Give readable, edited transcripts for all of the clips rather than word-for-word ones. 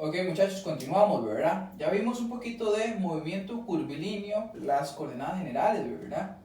Ok, muchachos, continuamos, ¿verdad? Ya vimos un poquito de movimiento curvilíneo, las coordenadas generales, ¿verdad?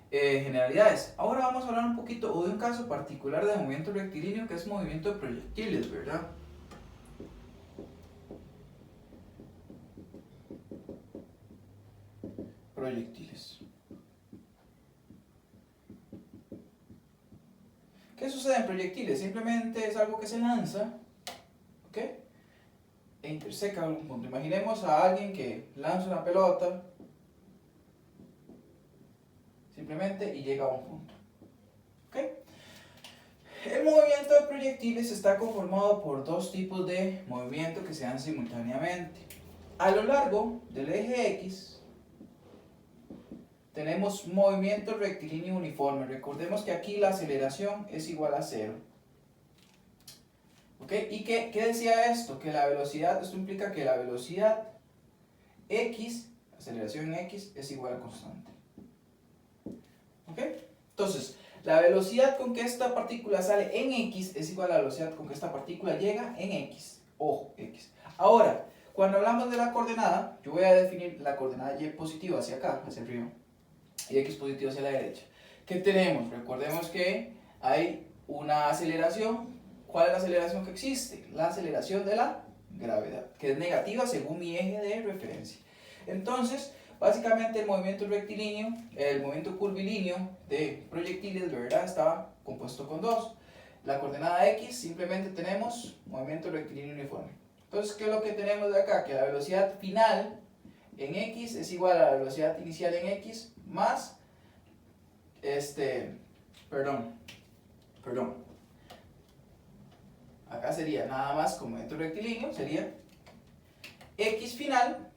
Generalidades. Ahora vamos a hablar un poquito o de un caso particular de movimiento rectilíneo que es movimiento de proyectiles, ¿verdad? Proyectiles. ¿Qué sucede en proyectiles? Simplemente es algo que se lanza, ¿ok? E interseca algún punto. Imaginemos a alguien que lanza una pelota simplemente y llega a un punto, ¿ok? El movimiento de proyectiles está conformado por dos tipos de movimiento que se dan simultáneamente. A lo largo del eje X tenemos movimiento rectilíneo uniforme. Recordemos que aquí la aceleración es igual a 0. ¿Ok? ¿Y qué decía esto? Que la velocidad, esto implica que la velocidad X, aceleración en X, es igual a constante. ¿Ok? Entonces, la velocidad con que esta partícula sale en X es igual a la velocidad con que esta partícula llega en X. Ojo, X. Ahora, cuando hablamos de la coordenada, yo voy a definir la coordenada Y positiva hacia acá, hacia arriba, y X positivo hacia la derecha. ¿Qué tenemos? Recordemos que hay una aceleración. ¿Cuál es la aceleración que existe? La aceleración de la gravedad, que es negativa según mi eje de referencia. Entonces, básicamente el movimiento rectilíneo, el movimiento curvilíneo de proyectiles, ¿verdad? Estaba compuesto con dos. La coordenada X, simplemente tenemos movimiento rectilíneo uniforme. Entonces, ¿qué es lo que tenemos de acá? Que la velocidad final en X es igual a la velocidad inicial en X más, perdón, acá sería nada más con movimiento rectilíneo, sería X final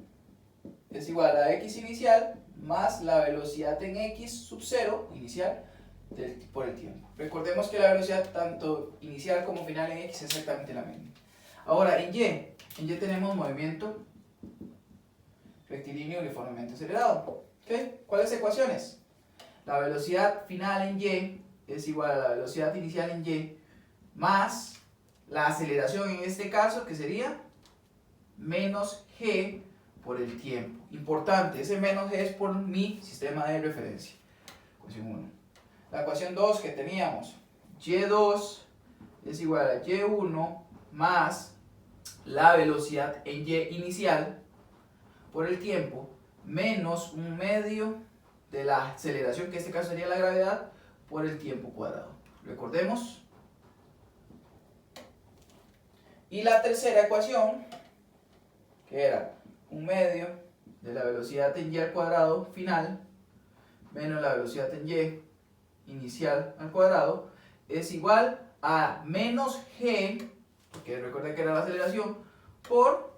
es igual a X inicial más la velocidad en X sub 0 inicial por el tiempo. Recordemos que la velocidad tanto inicial como final en X es exactamente la misma. Ahora en Y tenemos movimiento rectilíneo uniformemente acelerado. ¿Okay? ¿Cuáles ecuaciones? La velocidad final en Y es igual a la velocidad inicial en Y más la aceleración en este caso, que sería menos G por el tiempo. Importante, ese menos G es por mi sistema de referencia. Ecuación 1. La ecuación 2 que teníamos, Y2 es igual a Y1 más la velocidad en Y inicial por el tiempo menos un medio de la aceleración, que en este caso sería la gravedad, por el tiempo cuadrado. Recordemos. Y la tercera ecuación, que era un medio de la velocidad en Y al cuadrado final menos la velocidad en Y inicial al cuadrado, es igual a menos G, porque recuerden que era la aceleración, por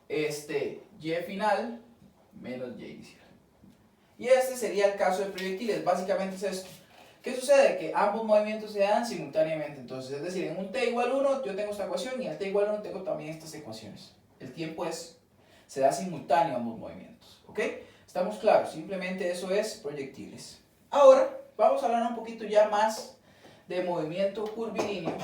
Y final menos Y inicial. Y este sería el caso de proyectiles. Básicamente es esto. ¿Qué sucede? Que ambos movimientos se dan simultáneamente. Entonces, es decir, en un t igual 1 yo tengo esta ecuación y en el t igual 1 tengo también estas ecuaciones. El tiempo se da simultáneo a ambos movimientos. ¿Ok? ¿Estamos claros? Simplemente eso es proyectiles. Ahora, vamos a hablar un poquito ya más de movimiento curvilíneo.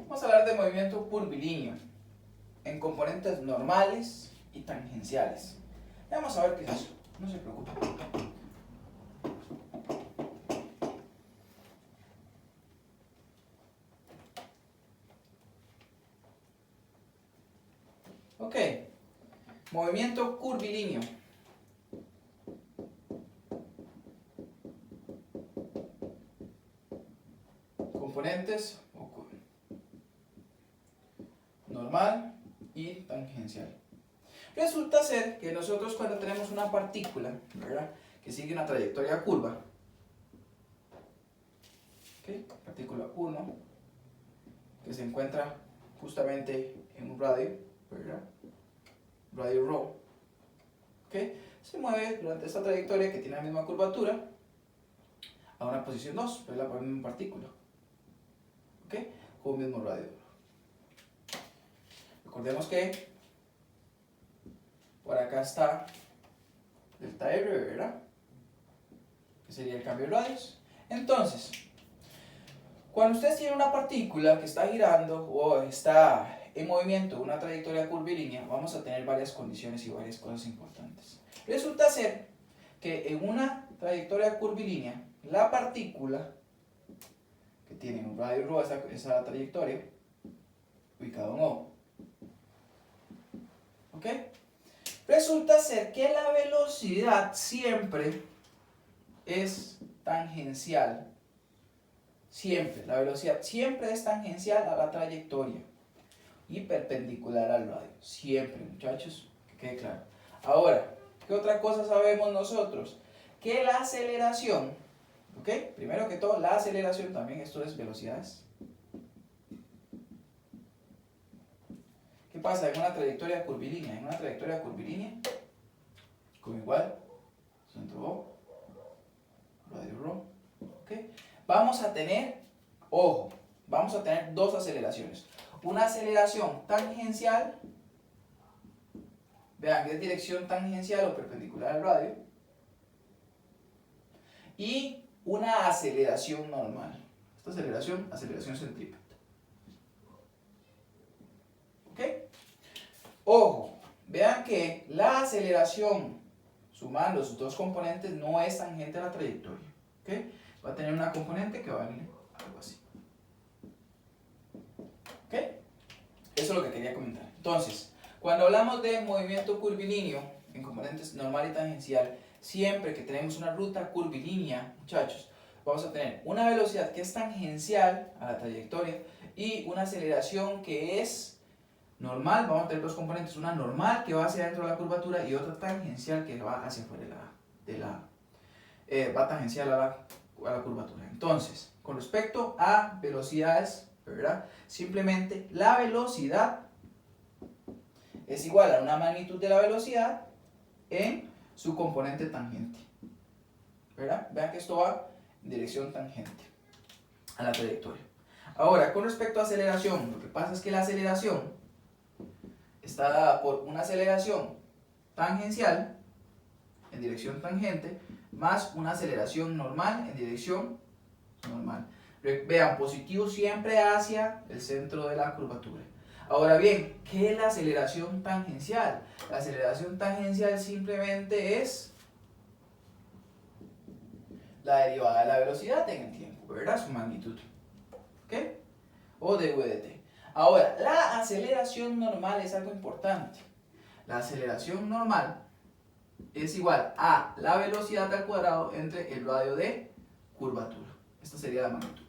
Vamos a hablar de movimiento curvilíneo en componentes normales y tangenciales. Vamos a ver qué es eso. No se preocupen. Ok, movimiento curvilíneo. Componentes normal y tangencial. Resulta ser que nosotros cuando tenemos una partícula, ¿verdad?, que sigue una trayectoria curva, ¿okay?, partícula 1, que se encuentra justamente en un radio, ¿verdad?, radio ρ, ¿okay?, se mueve durante esta trayectoria que tiene la misma curvatura a una posición 2, es la misma partícula, ¿okay?, con un mismo radio. Recordemos que por acá está delta R, ¿verdad? Que sería el cambio de radios. Entonces, cuando ustedes tienen una partícula que está girando o está en movimiento, una trayectoria curvilínea, vamos a tener varias condiciones y varias cosas importantes. Resulta ser que en una trayectoria curvilínea, la partícula que tiene un radio ρ, esa trayectoria, ubicado en O, ¿ok? Resulta ser que la velocidad siempre es tangencial. Siempre, la velocidad siempre es tangencial a la trayectoria y perpendicular al radio. Siempre, muchachos, que quede claro. Ahora, ¿qué otra cosa sabemos nosotros? Que la aceleración, ¿ok? Primero que todo, la aceleración también, esto es velocidades. ¿Qué pasa en una trayectoria curvilínea? En una trayectoria curvilínea, como igual, centro O, radio ρ, ¿ok? Vamos a tener, ojo, vamos a tener dos aceleraciones. Una aceleración tangencial, vean que es dirección tangencial o perpendicular al radio, y una aceleración normal. Esta aceleración centrípeta. ¿Ok? Ojo, vean que la aceleración sumando sus dos componentes no es tangente a la trayectoria. ¿Ok? Va a tener una componente que va a valer algo así. ¿Ok? Eso es lo que quería comentar. Entonces, cuando hablamos de movimiento curvilíneo en componentes normal y tangencial, siempre que tenemos una ruta curvilínea, muchachos, vamos a tener una velocidad que es tangencial a la trayectoria y una aceleración que es normal. Vamos a tener dos componentes, una normal que va hacia dentro de la curvatura y otra tangencial que va hacia afuera va tangencial a la curvatura. Entonces, con respecto a velocidades, ¿verdad? Simplemente la velocidad es igual a una magnitud de la velocidad en su componente tangente, ¿verdad? Vean que esto va en dirección tangente a la trayectoria. Ahora, con respecto a aceleración, lo que pasa es que la aceleración está dada por una aceleración tangencial en dirección tangente más una aceleración normal en dirección normal. Vean, positivo siempre hacia el centro de la curvatura. Ahora bien, ¿qué es la aceleración tangencial? La aceleración tangencial simplemente es la derivada de la velocidad en el tiempo, ¿verdad? Su magnitud. ¿Ok? O dv de t. Ahora, la aceleración normal es algo importante. La aceleración normal es igual a la velocidad al cuadrado entre el radio de curvatura. Esta sería la magnitud.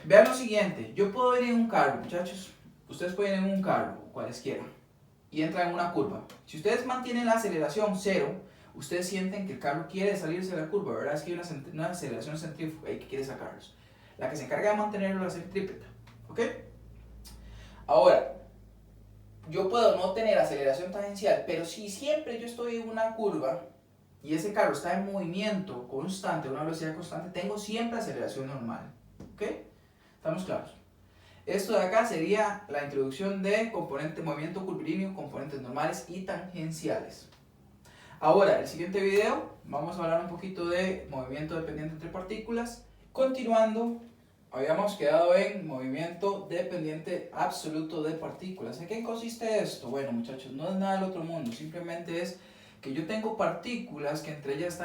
Vean lo siguiente, yo puedo ir en un carro, muchachos. Ustedes pueden ir en un carro, cualesquiera, y entran en una curva. Si ustedes mantienen la aceleración cero, ustedes sienten que el carro quiere salirse de la curva, ¿verdad? Es que hay una aceleración centrífuga que quiere sacarlos. La que se encarga de mantenerlo es la centrípeta, ¿ok? Ahora, yo puedo no tener aceleración tangencial, pero si siempre yo estoy en una curva y ese carro está en movimiento constante, una velocidad constante, tengo siempre aceleración normal, ¿ok? ¿Estamos claros? Esto de acá sería la introducción de movimiento curvilíneo, componentes normales y tangenciales. Ahora, el siguiente video, vamos a hablar un poquito de movimiento dependiente entre partículas. Continuando, habíamos quedado en movimiento dependiente absoluto de partículas. ¿En qué consiste esto? Bueno, muchachos, no es nada del otro mundo, simplemente es que yo tengo partículas que entre ellas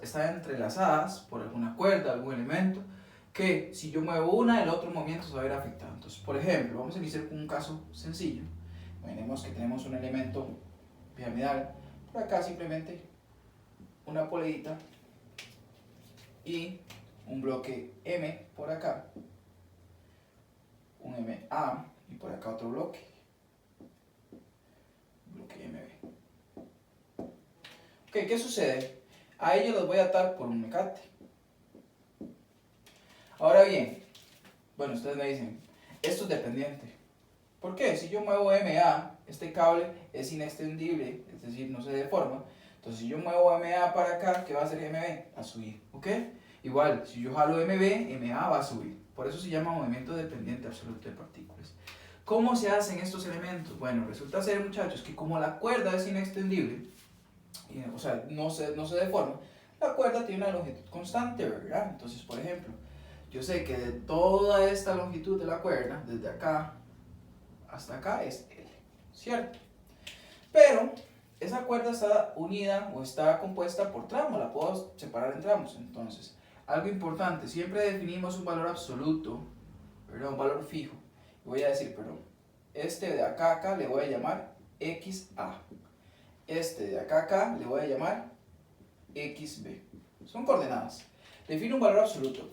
están entrelazadas por alguna cuerda, algún elemento, que si yo muevo una, el otro movimiento se va a ver afectado. Entonces, por ejemplo, vamos a iniciar con un caso sencillo. Imaginemos que tenemos un elemento piramidal, por acá simplemente una poleita y un bloque M por acá, un MA y por acá otro bloque MB. Ok, ¿qué sucede? A ellos los voy a atar por un mecate. Ahora bien, bueno, ustedes me dicen, esto es dependiente. ¿Por qué? Si yo muevo MA, este cable es inextendible, es decir, no se deforma. Entonces, si yo muevo MA para acá, ¿qué va a hacer MB? A subir, ¿ok? Igual, si yo jalo MB, MA va a subir. Por eso se llama movimiento dependiente absoluto de partículas. ¿Cómo se hacen estos elementos? Bueno, resulta ser, muchachos, que como la cuerda es inextendible, o sea, no se deforma, la cuerda tiene una longitud constante, ¿verdad? Entonces, por ejemplo, yo sé que de toda esta longitud de la cuerda, desde acá hasta acá, es L, ¿cierto? Pero esa cuerda está unida o está compuesta por tramos, la puedo separar en tramos. Entonces, algo importante, siempre definimos un valor absoluto, ¿verdad? Un valor fijo. Voy a decir, perdón, este de acá a acá le voy a llamar XA. Este de acá a acá le voy a llamar XB. Son coordenadas. Defino un valor absoluto,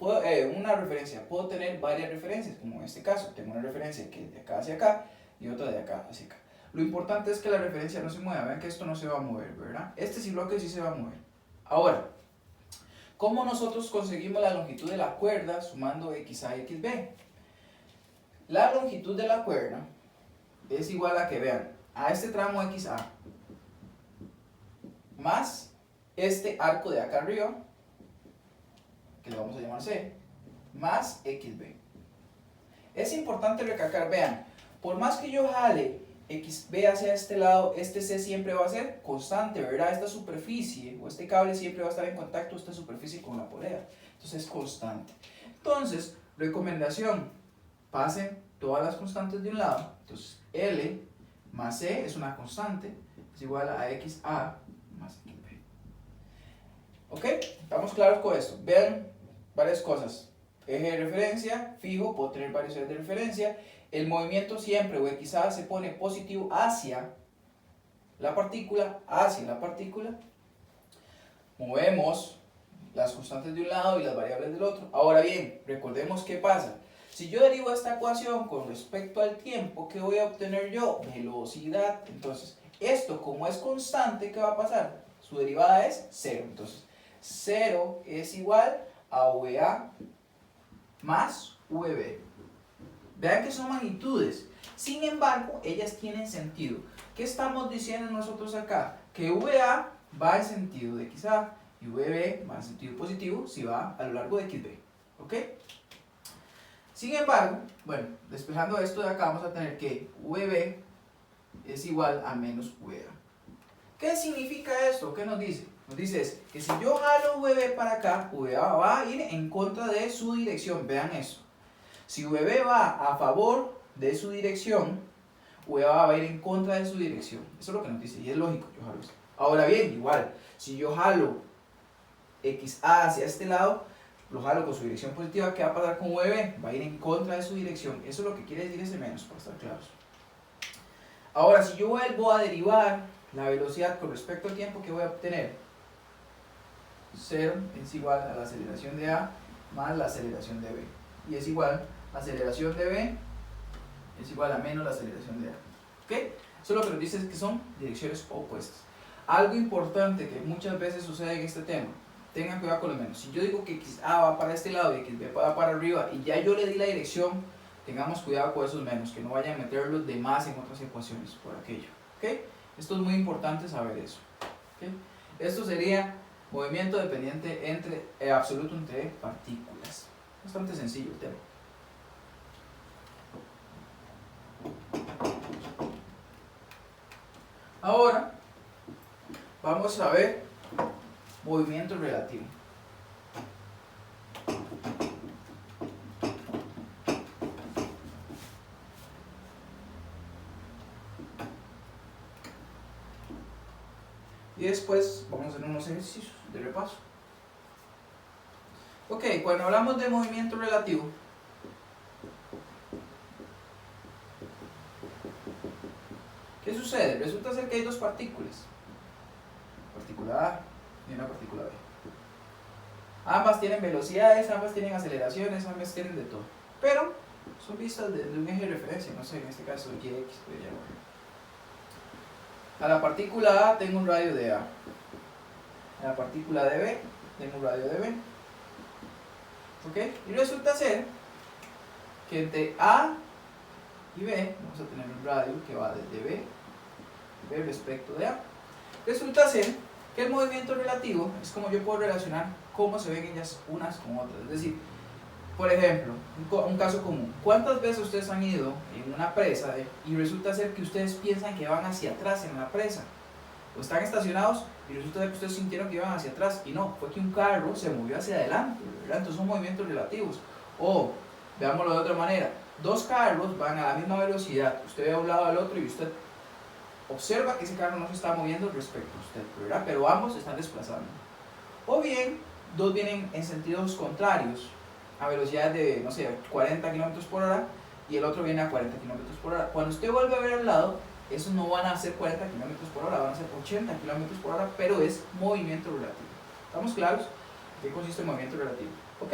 una referencia. Puedo tener varias referencias, como en este caso. Tengo una referencia que es de acá hacia acá y otra de acá hacia acá. Lo importante es que la referencia no se mueva. Vean que esto no se va a mover, ¿verdad? Este bloque sí se va a mover. Ahora, ¿cómo nosotros conseguimos la longitud de la cuerda sumando XA y XB? La longitud de la cuerda es igual a que, vean, a este tramo XA más este arco de acá arriba, que le vamos a llamar C, más XB. Es importante recalcar, vean, por más que yo jale XB hacia este lado, este C siempre va a ser constante, ¿verdad? Esta superficie o este cable siempre va a estar en contacto esta superficie con la polea. Entonces es constante. Entonces, recomendación, pasen todas las constantes de un lado. Entonces L más C es una constante, es igual a XA más XB. ¿Ok? ¿Estamos claros con esto? Vean varias cosas. Eje de referencia, fijo, puedo tener varios ejes de referencia. El movimiento siempre, o XA, se pone positivo hacia la partícula, Movemos las constantes de un lado y las variables del otro. Ahora bien, recordemos qué pasa. Si yo derivo esta ecuación con respecto al tiempo, ¿qué voy a obtener yo? Velocidad. Entonces, esto como es constante, ¿qué va a pasar? Su derivada es 0. Entonces, 0 es igual a VA más VB. Vean que son magnitudes. Sin embargo, ellas tienen sentido. ¿Qué estamos diciendo nosotros acá? Que VA va en sentido de XA y VB va en sentido positivo si va a lo largo de XB. ¿Ok? Sin embargo, bueno, despejando esto de acá, vamos a tener que VB es igual a menos VA. ¿Qué significa esto? ¿Qué nos dice? Nos dice que si yo jalo VB para acá, VA va a ir en contra de su dirección. Vean eso. Si VB va a favor de su dirección, VA va a ir en contra de su dirección. Eso es lo que nos dice y es lógico. Yo jalo esto. Ahora bien, igual, si yo jalo XA hacia este lado, lo jalo con su dirección positiva, ¿qué va a pasar con VB? Va a ir en contra de su dirección. Eso es lo que quiere decir ese menos, para estar claros. Ahora, si yo vuelvo a derivar la velocidad con respecto al tiempo, ¿qué voy a obtener? 0 es igual a la aceleración de A más la aceleración de B. Y es igual, aceleración de B es igual a menos la aceleración de A. ¿Ok? Eso lo que nos dice es que son direcciones opuestas. Algo importante que muchas veces sucede en este tema, tengan cuidado con los menos. Si yo digo que XA va para este lado y XB va para arriba y ya yo le di la dirección, tengamos cuidado con esos menos, que no vayan a meter los demás en otras ecuaciones por aquello. ¿Ok? Esto es muy importante saber eso. ¿Ok? Esto sería movimiento dependiente absoluto entre partículas. Bastante sencillo el tema. Ahora vamos a ver movimiento relativo. Y después vamos a hacer unos ejercicios de repaso. Ok, cuando hablamos de movimiento relativo, ¿qué sucede? Resulta ser que hay dos partículas. Partícula A y una partícula B. Ambas tienen velocidades, ambas tienen aceleraciones, ambas tienen de todo. Pero son vistas de un eje de referencia, no sé, en este caso y, X, y, A la partícula A tengo un radio de A. A la partícula de B tengo un radio de B. ¿Ok? Y resulta ser que entre A y B vamos a tener un radio que va desde B respecto de A. Resulta ser que el movimiento relativo es como yo puedo relacionar cómo se ven ellas unas con otras. Es decir, por ejemplo, un caso común. ¿Cuántas veces ustedes han ido en una presa y resulta ser que ustedes piensan que van hacia atrás en la presa? O están estacionados y resulta ser que ustedes sintieron que iban hacia atrás y no, fue que un carro se movió hacia adelante, ¿verdad? Entonces son movimientos relativos. O, veámoslo de otra manera, dos carros van a la misma velocidad, usted ve a un lado al otro y usted observa que ese carro no se está moviendo respecto a usted, ¿verdad? Pero ambos se están desplazando. O bien, dos vienen en sentidos contrarios, a velocidades de, no sé, 40 km por hora y el otro viene a 40 km por hora. Cuando usted vuelve a ver al lado, esos no van a ser 40 km por hora, van a ser 80 km por hora, pero es movimiento relativo. ¿Estamos claros? ¿En qué consiste el movimiento relativo? ¿Ok?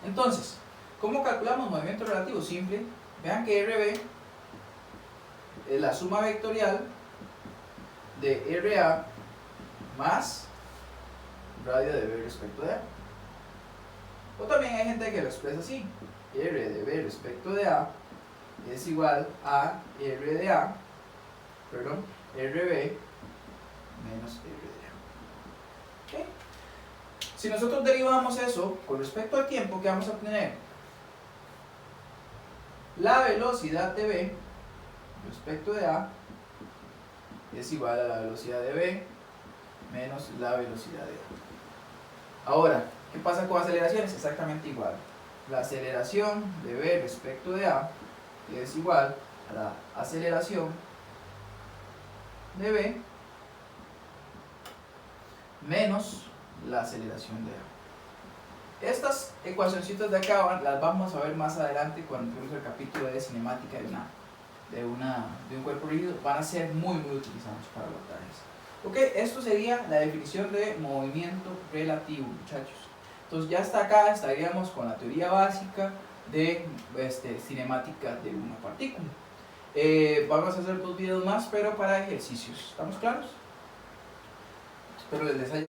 Entonces, ¿cómo calculamos movimiento relativo? Simple. Vean que RB es la suma vectorial de RA más radio de B respecto de A. O también hay gente que lo expresa así. R de B respecto de A es igual a R de A, perdón, RB menos R de A. ¿Okay? Si nosotros derivamos eso con respecto al tiempo, ¿qué vamos a obtener? La velocidad de B respecto de A es igual a la velocidad de B menos la velocidad de A. Ahora, ¿qué pasa con aceleraciones? Exactamente igual. La aceleración de B respecto de A es igual a la aceleración de B menos la aceleración de A. Estas ecuacioncitas de acá las vamos a ver más adelante cuando entremos al capítulo de cinemática de un cuerpo rígido. Van a ser muy utilizados para abordajes. Ok, esto sería la definición de movimiento relativo, muchachos. Entonces ya hasta acá estaríamos con la teoría básica de cinemática de una partícula. Vamos a hacer 2 videos más, pero para ejercicios. ¿Estamos claros? Espero les haya